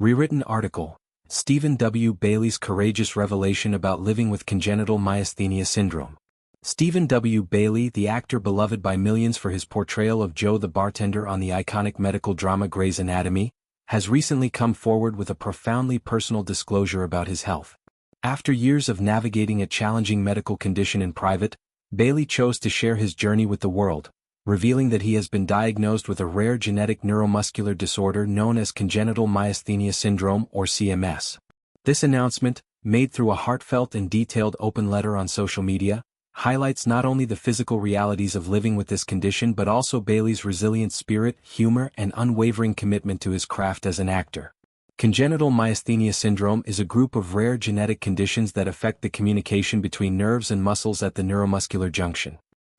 Rewritten article. Stephen W. Bailey's courageous revelation about living with congenital myasthenia syndrome. Stephen W. Bailey, the actor beloved by millions for his portrayal of Joe the bartender on the iconic medical drama Grey's Anatomy, has recently come forward with a profoundly personal disclosure about his health. After years of navigating a challenging medical condition in private, Bailey chose to share his journey with the world, revealing that he has been diagnosed with a rare genetic neuromuscular disorder known as congenital myasthenia syndrome or CMS. This announcement, made through a heartfelt and detailed open letter on social media, highlights not only the physical realities of living with this condition but also Bailey's resilient spirit, humor, and unwavering commitment to his craft as an actor. Congenital myasthenia syndrome is a group of rare genetic conditions that affect the communication between nerves and muscles at the neuromuscular junction.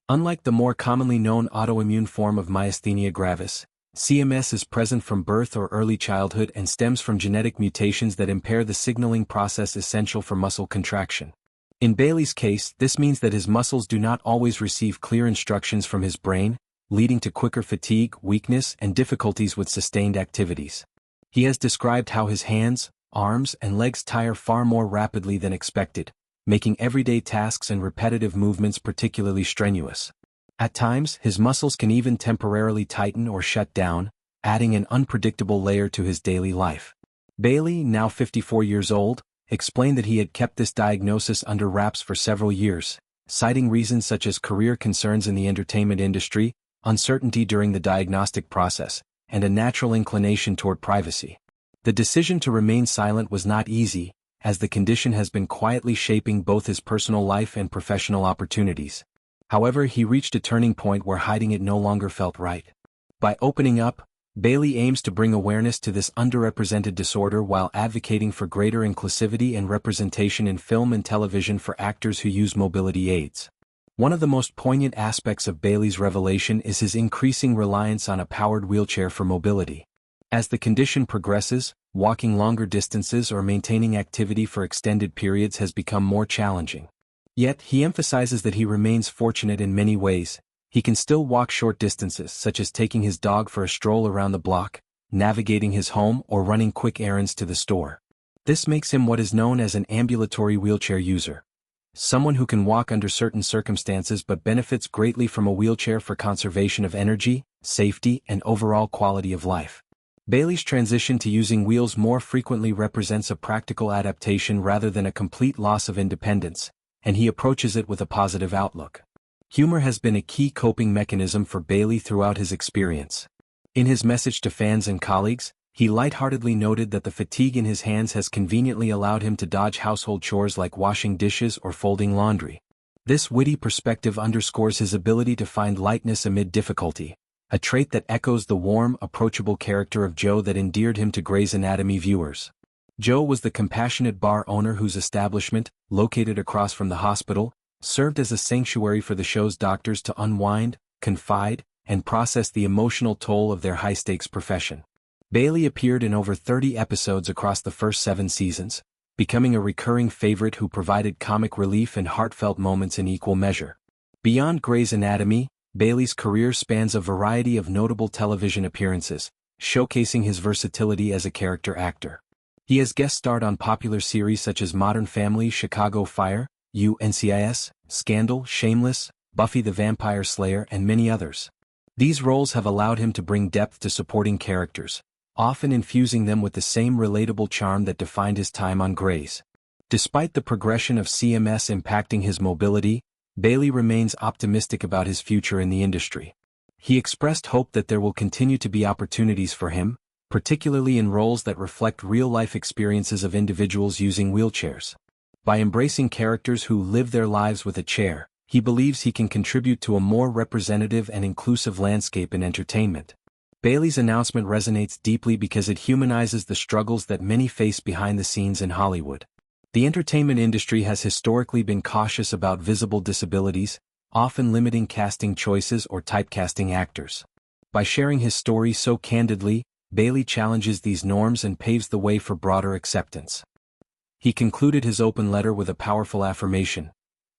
Unlike the more commonly known autoimmune form of myasthenia gravis, CMS is present from birth or early childhood and stems from genetic mutations that impair the signaling process essential for muscle contraction. In Bailey's case, this means that his muscles do not always receive clear instructions from his brain, leading to quicker fatigue, weakness, and difficulties with sustained activities. He has described how his hands, arms, and legs tire far more rapidly than expected, making everyday tasks and repetitive movements particularly strenuous. At times, his muscles can even temporarily tighten or shut down, adding an unpredictable layer to his daily life. Bailey, now 54 years old, explained that he had kept this diagnosis under wraps for several years, citing reasons such as career concerns in the entertainment industry, uncertainty during the diagnostic process, and a natural inclination toward privacy. The decision to remain silent was not easy, as the condition has been quietly shaping both his personal life and professional opportunities. However, he reached a turning point where hiding it no longer felt right. By opening up, Bailey aims to bring awareness to this underrepresented disorder while advocating for greater inclusivity and representation in film and television for actors who use mobility aids. One of the most poignant aspects of Bailey's revelation is his increasing reliance on a powered wheelchair for mobility. As the condition progresses, walking longer distances or maintaining activity for extended periods has become more challenging. Yet, he emphasizes that he remains fortunate in many ways. He can still walk short distances, such as taking his dog for a stroll around the block, navigating his home, or running quick errands to the store. This makes him what is known as an ambulatory wheelchair user, someone who can walk under certain circumstances but benefits greatly from a wheelchair for conservation of energy, safety, and overall quality of life. Bailey's transition to using wheels more frequently represents a practical adaptation rather than a complete loss of independence, and he approaches it with a positive outlook. Humor has been a key coping mechanism for Bailey throughout his experience. In his message to fans and colleagues, he lightheartedly noted that the fatigue in his hands has conveniently allowed him to dodge household chores like washing dishes or folding laundry. This witty perspective underscores his ability to find lightness amid difficulty, a trait that echoes the warm, approachable character of Joe that endeared him to Grey's Anatomy viewers. Joe was the compassionate bar owner whose establishment, located across from the hospital, served as a sanctuary for the show's doctors to unwind, confide, and process the emotional toll of their high-stakes profession. Bailey appeared in over 30 episodes across the first 7 seasons, becoming a recurring favorite who provided comic relief and heartfelt moments in equal measure. Beyond Grey's Anatomy, Bailey's career spans a variety of notable television appearances, showcasing his versatility as a character actor. He has guest starred on popular series such as Modern Family, Chicago Fire, UNCIS, Scandal, Shameless, Buffy the Vampire Slayer, and many others. These roles have allowed him to bring depth to supporting characters, often infusing them with the same relatable charm that defined his time on Grey's. Despite the progression of CMS impacting his mobility, Bailey remains optimistic about his future in the industry. He expressed hope that there will continue to be opportunities for him, particularly in roles that reflect real-life experiences of individuals using wheelchairs. By embracing characters who live their lives with a chair, he believes he can contribute to a more representative and inclusive landscape in entertainment. Bailey's announcement resonates deeply because it humanizes the struggles that many face behind the scenes in Hollywood. The entertainment industry has historically been cautious about visible disabilities, often limiting casting choices or typecasting actors. By sharing his story so candidly, Bailey challenges these norms and paves the way for broader acceptance. He concluded his open letter with a powerful affirmation.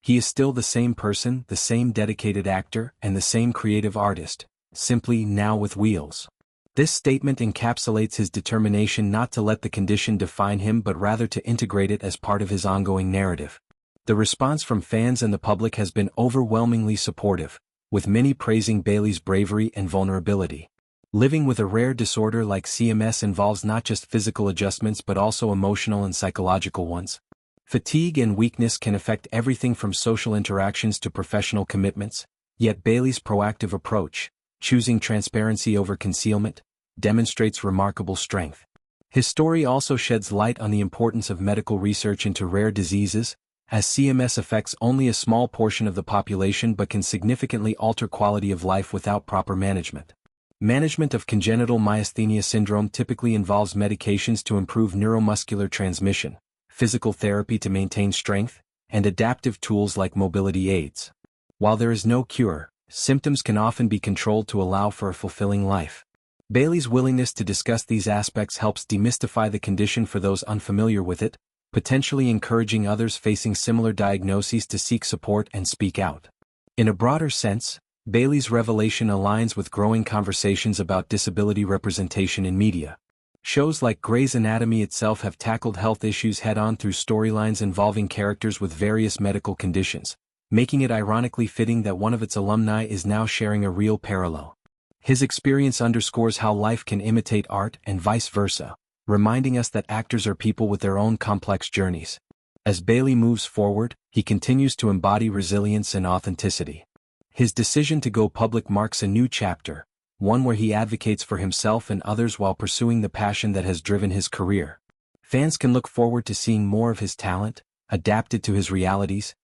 He is still the same person, the same dedicated actor, and the same creative artist, simply now with wheels. This statement encapsulates his determination not to let the condition define him but rather to integrate it as part of his ongoing narrative. The response from fans and the public has been overwhelmingly supportive, with many praising Bailey's bravery and vulnerability. Living with a rare disorder like CMS involves not just physical adjustments but also emotional and psychological ones. Fatigue and weakness can affect everything from social interactions to professional commitments, yet Bailey's proactive approach, choosing transparency over concealment, demonstrates remarkable strength. His story also sheds light on the importance of medical research into rare diseases, as CMS affects only a small portion of the population but can significantly alter quality of life without proper management. Management of congenital myasthenia syndrome typically involves medications to improve neuromuscular transmission, physical therapy to maintain strength, and adaptive tools like mobility aids. While there is no cure, symptoms can often be controlled to allow for a fulfilling life. Bailey's willingness to discuss these aspects helps demystify the condition for those unfamiliar with it, potentially encouraging others facing similar diagnoses to seek support and speak out. In a broader sense, Bailey's revelation aligns with growing conversations about disability representation in media. Shows like Grey's Anatomy itself have tackled health issues head-on through storylines involving characters with various medical conditions, making it ironically fitting that one of its alumni is now sharing a real parallel. His experience underscores how life can imitate art and vice versa, reminding us that actors are people with their own complex journeys. As Bailey moves forward, he continues to embody resilience and authenticity. His decision to go public marks a new chapter, one where he advocates for himself and others while pursuing the passion that has driven his career. Fans can look forward to seeing more of his talent, adapted to his realities,